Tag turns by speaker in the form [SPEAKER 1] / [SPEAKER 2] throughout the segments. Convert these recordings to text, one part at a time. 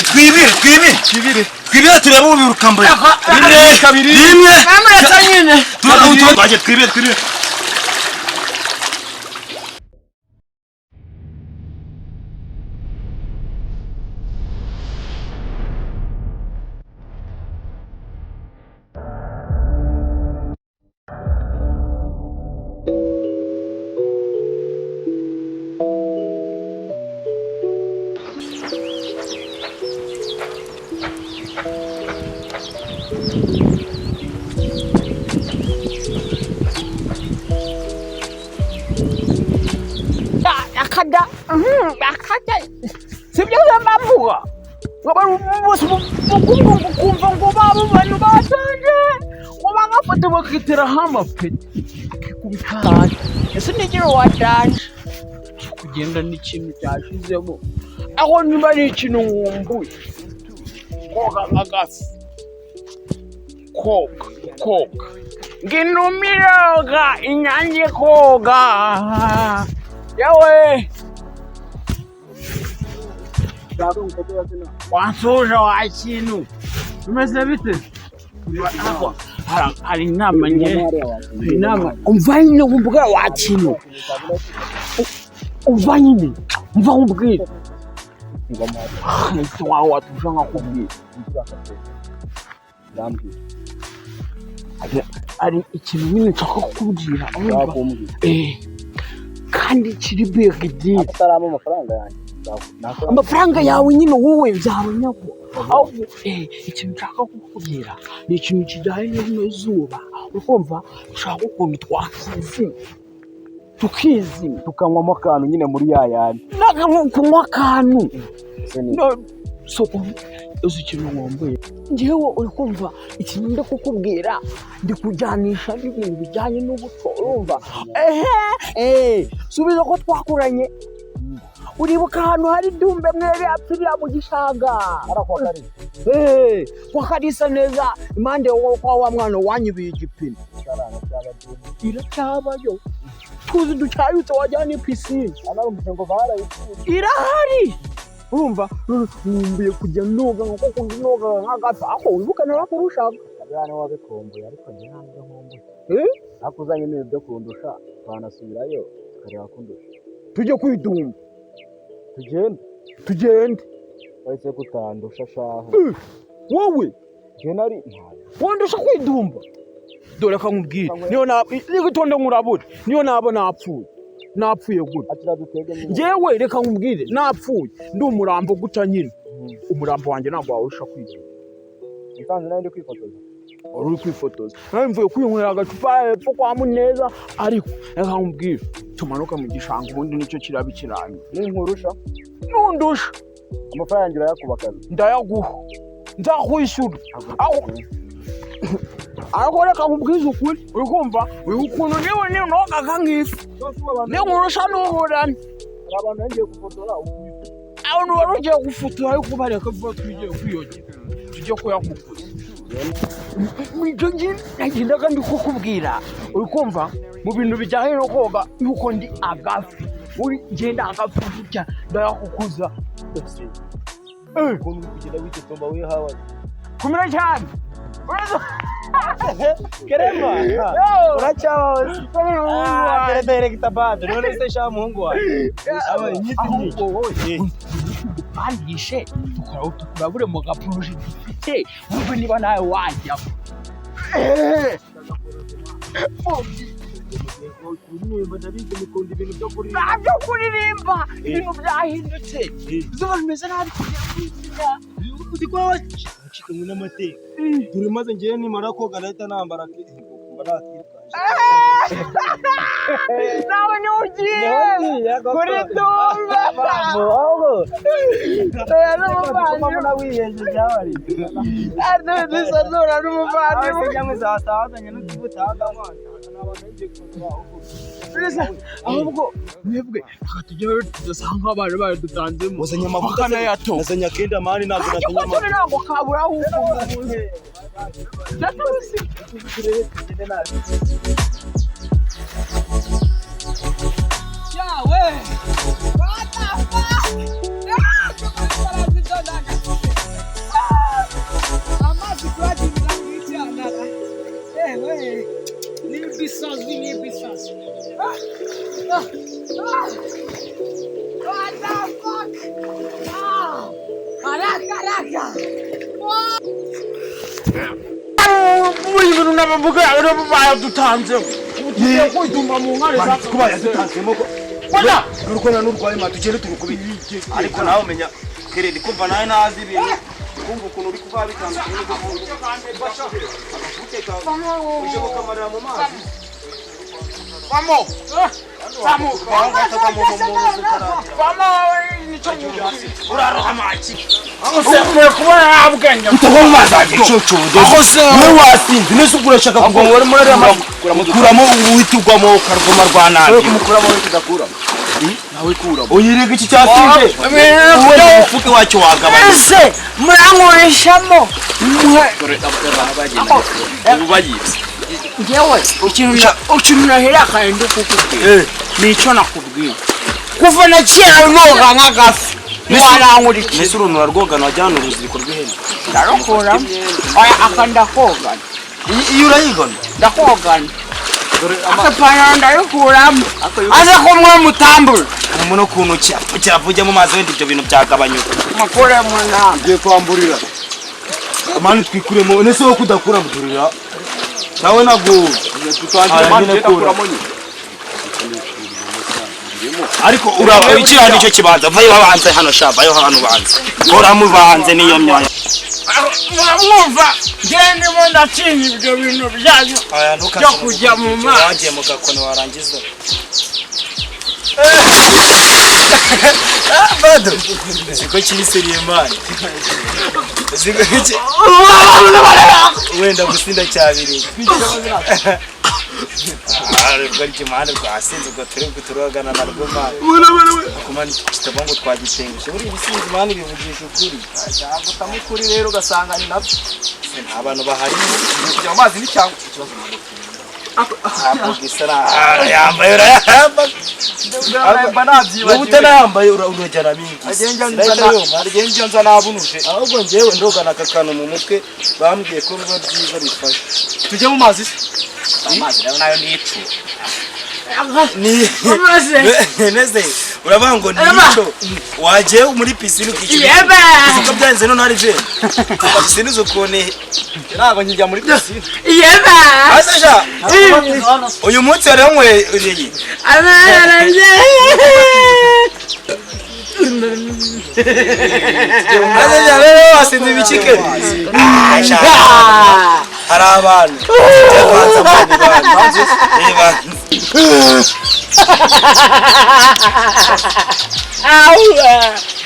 [SPEAKER 1] twibire turebe ubirukambaye
[SPEAKER 2] kabiri
[SPEAKER 1] rimwe
[SPEAKER 2] namuretse nyine
[SPEAKER 1] twaje twibire
[SPEAKER 2] akada sibyo bavuga kumva ngo babo bantu batanje kuba ngafata bakitira hamapeti kubikana ese nigero watanje kugenda n'ikintu cyashizemo aho niba ari ikintu nkumbuye koga nkagafi koga nginumiroga inyange koga yawe wansoja wa kintu umeze bite hari inama umva nyine kumbwira wa kintu umva nyine umva kumbwira wawe watusha nkakubwira ari ikintu nyine nshaka kukubwira kandi kiri big deal
[SPEAKER 3] ataramo amafaranga yanjye
[SPEAKER 2] amafaranga yawe nyine wowe byabonye ko ahubwo ikintu nshaka kukubwira ni ikintu kijyanye n'izuba ukumva ushaka ukuntu tukizima
[SPEAKER 3] tukanywamo akantu nyine muri yayandi
[SPEAKER 2] kunywa akantu uzi ikintu wambaye njyewe uri kumva ikintu ndi kukubwira ndi kujyanisha n'ibintu bijyanye n'ubuto urumva subiza ko twakuranye uribuka ahantu hari dumbe mwere apfiriya mu gishaga wakarisa neza impande kwa wa mwana wanyibiye igipine iracyabayo tuzi ducyayutse wajyana ipisine irahari urumva nkumbuye kujya noga kuko noga nk'agafi aho wibuka narakurushaga
[SPEAKER 3] abana wabikomboye ariko njye ntabwo nkumbuye nakuzanye n'ibyo byo kundusha twanasubirayo tukareba kundusha
[SPEAKER 2] tujye kwidumba tugende
[SPEAKER 3] wahise kutandusha shaho
[SPEAKER 2] wowe
[SPEAKER 3] njye nari
[SPEAKER 2] wandusha kwidumba dore ka nkubwire niyo nigitonde nkurabure niyo nabo napfuye gute njyewe reka nkubwire napfuye ndi umurambo guca nyine umurambo wanjye ntabwo wawusha kwidumba
[SPEAKER 3] nsanze nawe ndi kwifotoza
[SPEAKER 2] uri kwifotoza nawe mvuye kwinywera agacupa hepfo kwa Muneza ariko reka nkubwire tumanuka mu gishanga ubundi nicyo kiraba ikirangi
[SPEAKER 3] n'inkurusha
[SPEAKER 2] nundusha
[SPEAKER 3] amafaranga urayakubakaza
[SPEAKER 2] ndayaguha nzakwishyura ariko reka nkubwize ukuri uri kumva uyu ukuntu niwe nogaga nk'ifi n'inkurusha n'uburane
[SPEAKER 3] abantu bagiye gufotora
[SPEAKER 2] abantu wari ugiye gufotora ariko bareka vuba twigiye kwiyogera tujye kuyakukuza ibyo nagendaga ndi kukubwira uri kumva mu bintu bijyanye no koga yuko ndi agafi uri ngenda agafi gutya ndayakukuza
[SPEAKER 3] ukuntu kugenda witotomba wihawe
[SPEAKER 2] kumira cyane
[SPEAKER 3] kerema uracyabahoze direkita bado none se sha muhungu wawe aba inyiti
[SPEAKER 2] bandishe tukurabure mu gaproje dufite wumve niba nawe wajyamo ntabyo kuririmba ibintu byahindutse izuba rimeze nabi
[SPEAKER 3] uzi ko wacikanywe n'amateka dore maze ngewe nimara koga nahita nambara
[SPEAKER 2] nawe niwe ugiye kuri dumba
[SPEAKER 3] mbona wiyeje byabari
[SPEAKER 2] dusazura n'umuvandimwe
[SPEAKER 3] cyangwa zatahazanye n'utubutaga amazi n'abantu bagiye kugira
[SPEAKER 2] ahubwo mwebwe tujyayo tudasanga abantu badutanzemo
[SPEAKER 3] wazanye amavuta nazanye akenda mani ntabwo nazanye
[SPEAKER 2] amavuta ntabwo kabura ahubwo yawe what the fuck Muri bintu n'abavuga rero bayadutanze. Ugiye kwituma mu nkare za
[SPEAKER 1] kuba yadutanzemo ko.
[SPEAKER 2] Bona
[SPEAKER 1] Uruko na n'urwaye matugere turukubita. Ariko nawe umenya keredi kumva nawe nazi ibintu. Kumva ukuntu uri kuva bitandukanye n'umuntu. Aguteka uje gukamarira mu mazi.
[SPEAKER 2] Vamos. Vamos.
[SPEAKER 1] Uraroha amazi.
[SPEAKER 2] Ugiye kuba yabwenge.
[SPEAKER 1] Tuho mazaje cyoco.
[SPEAKER 2] Akose
[SPEAKER 1] we wasinze nese ugurashaka kuva mu muri amazi. Kuramo uhitugwamo karugoma rwanana.
[SPEAKER 3] Wewe kumukuramo wewe tudakuramo. Nawe kuramo.
[SPEAKER 1] Uyirega iki cyasinze. Uwe ufuke wacyo wagabanya.
[SPEAKER 2] ese murankoreshamo.
[SPEAKER 3] Dore abantu bagenda. Ubu bayibye.
[SPEAKER 2] Ngewe ikintu nahera kandi kukubwira. Nico nakubwira. Kuva na kera noga nk'agafi. Warankuriki.
[SPEAKER 1] Nese urunura rwogana wajyana uruziriko rw'ihene.
[SPEAKER 2] Ndarokora. Aya akanda koga.
[SPEAKER 1] Iyo urayigona.
[SPEAKER 2] Ndakogana. Akapana ndayikuramo. Aze kumwe mutambura.
[SPEAKER 1] Umuno kuntu cyavuye mu mazi wenda ibyo bintu byagabanyuka.
[SPEAKER 2] Makore mwana.
[SPEAKER 1] Ngiye kwamburira. Amani twikuremo nese wo kudakura mudurira. Nawe nago
[SPEAKER 3] Tutangira manje ndakuramo nyine.
[SPEAKER 1] ariko uraba ikirani cyo kibanza vayo habanze hano shaba yo hano banze. Ora mu banze niyo myanya.
[SPEAKER 2] Mwumva ngende mo ndacinye ibyo bintu byanyu.
[SPEAKER 1] Aya
[SPEAKER 2] Cyo kujya mu mazi.
[SPEAKER 1] Wagiye mu gakono warangiza. Bado. Siko kiniseriye mani. Siko iki. Wenda gusinda cyabiri. Ari kimana kwasinze ngo turi kuturogana na rwoma. Kumani kitabongo twagitengushe. Buri bisinzi mani bivugisha ukuri.
[SPEAKER 3] Cyangwa tamukuri rero ugasanga ni nabyo.
[SPEAKER 1] Abantu bahari
[SPEAKER 3] Kujya mu mazi ni cyangwa ikibazo
[SPEAKER 1] yambaye
[SPEAKER 3] mba nabyibagiwe.
[SPEAKER 1] utanayambaye urajyana mingi
[SPEAKER 3] Agenje nza nabunuje.
[SPEAKER 1] ahubwo njyewe ndogana akakano mu mutwe bambwiye ko biba byiza bifasha.
[SPEAKER 3] Tujye mu mazi.
[SPEAKER 1] Amazi rero nayo nicu ni neze uravuga ngo nico wagiye muri pisine ukikira uko byanze no ntari je pisine uzukone
[SPEAKER 3] Ntabwo njya muri pisine.
[SPEAKER 1] asasha uyu munsi rero nkwe uriye asasha rero wasinze ibikike hari abantu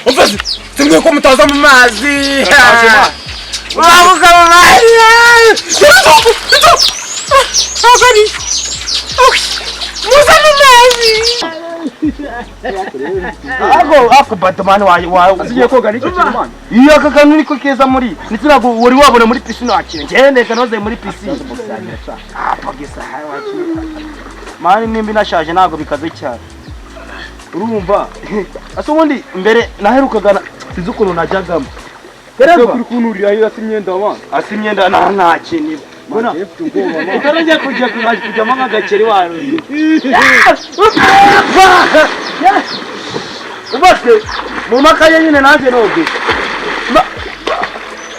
[SPEAKER 2] Umfasi, tumwe ko mutaza mu mazi. Wabuka mu mazi. Akari. Musa mu mazi.
[SPEAKER 1] ako batamani wa
[SPEAKER 3] Aziye koga nicyo kirumana.
[SPEAKER 1] iyo kakanu niko keza muri nitirago wari wabona muri pisine wakire ngende kanoze muri pisine apagisa mani nimbi nashaje nago bikaze cyane urumva asubundi mbere naherukagana sizukuru najagamo
[SPEAKER 3] Rero kuri kunurira yo asimyenda wa.
[SPEAKER 1] asimyenda nta kintu bona utarajya kujya manga gakeri waro ubase mu makaye nyine naje noge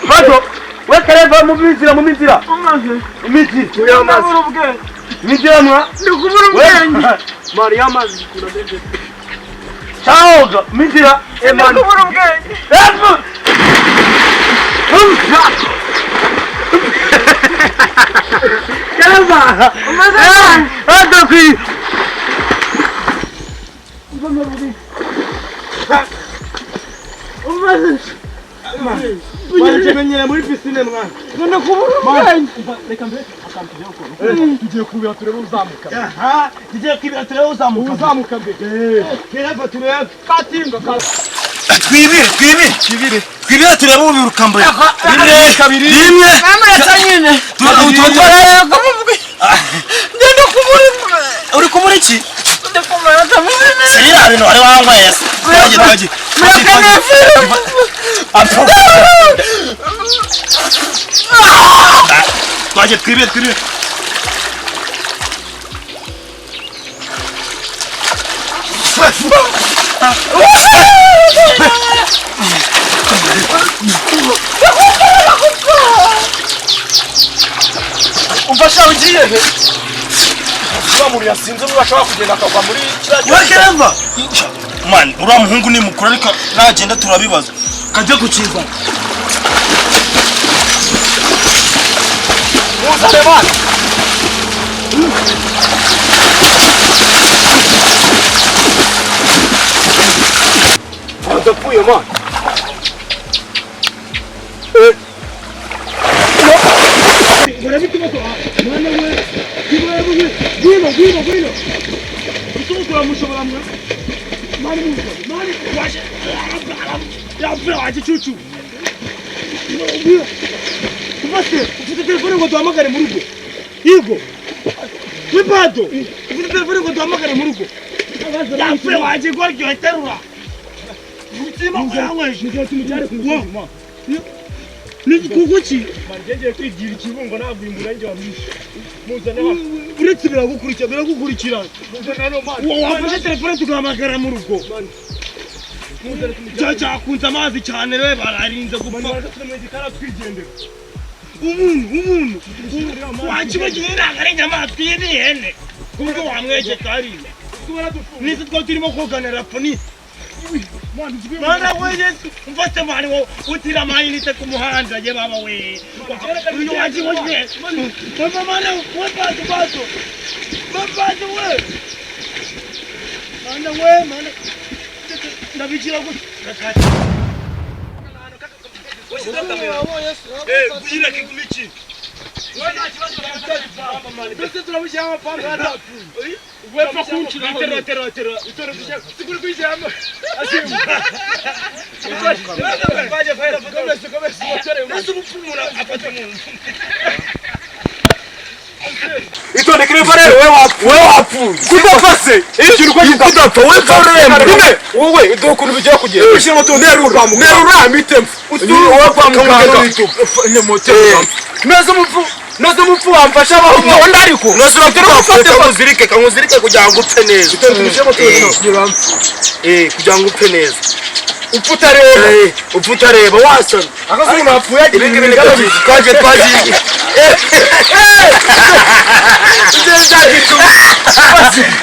[SPEAKER 1] bato wekereva mu bizira imizira mwa
[SPEAKER 2] Ndikubura ubwenge.
[SPEAKER 1] Maria mazi kurabende Chaoga mizira emani
[SPEAKER 2] Ndikubura ubwenge.
[SPEAKER 1] Caramba! Anda qui! Wanjye muri pisine mwana.
[SPEAKER 2] None kubura ubwenge.
[SPEAKER 3] Reka mbere akampije uko. Tugiye kubira turebe uzamuka.
[SPEAKER 1] Aha, tugiye kwibira turebe uzamuka.
[SPEAKER 3] Uzamuka mbere.
[SPEAKER 1] Kereva turebe.
[SPEAKER 3] Katinga ka.
[SPEAKER 1] Twibire turebe ubiruka mbere.
[SPEAKER 3] Kabiri.
[SPEAKER 1] Rimwe.
[SPEAKER 2] Mama yatanyine. Ndenda kubura.
[SPEAKER 1] Uri kumuri iki?
[SPEAKER 2] Ndikubura tamine.
[SPEAKER 1] Sira bino ari wanyweye. Twaje. Twaje twibire.
[SPEAKER 2] hehe uba muri yasinze urashaka kugenda akagwa muri
[SPEAKER 1] wagereva man uriya muhungu ni mukuru ariko nagenda turabibaza kajya gukiza
[SPEAKER 2] muzane man adapfuye man barabituma mwana we Gino Ituko mushobora mwe mani waje ya bro aje chuchu Tufate ufite telefone ngo duhamagare mu rugo Yego Wibado ufite telefone ngo duhamagare mu rugo Ya bro waje goryo eterura Mutima kwawe nje tumujare ku mutima Ni kuguki manjenge kwigira ikibungo ntabwo imurenge wa mwishe muzane wa uretse biragukurikira muzane no man wafashe telefone tugahamagara mu rugo muzane cyakunze amazi cyane rero bararinze gupfa tumwegikara twigendera umuntu wakibagiye ntagarenge amazi y'ibihene kubwo wamwegeka ari nise twa turimo koganira poni Mana wewe mfate mali wo utira mali nite kumuhanda je baba we uyu waji woje mama mana wewe bato we mana ndabikira ko kujira kigumichi Bese turabishama panga hata. Wewe pakunchi tera. Itoro bisha. Sikuri kwijama. Asimu. Baje faira komesi motore. Nasu mupumura apata mungu. Itone kire pare wewe wapu. Kudafase. Ikintu ko kidapfa wewe pare. Ine wowe idokuru bijya kugera. Bishira moto nerura mitemfu. Wowe kwa mukanga. Ne motere. Nazo mupfu wamfasha abaho ndariko nazo ufate kamuzirike kugira ngo upfe neza kugira ngo upfe neza uputareba wasana akazuna apfuye ibingi twaje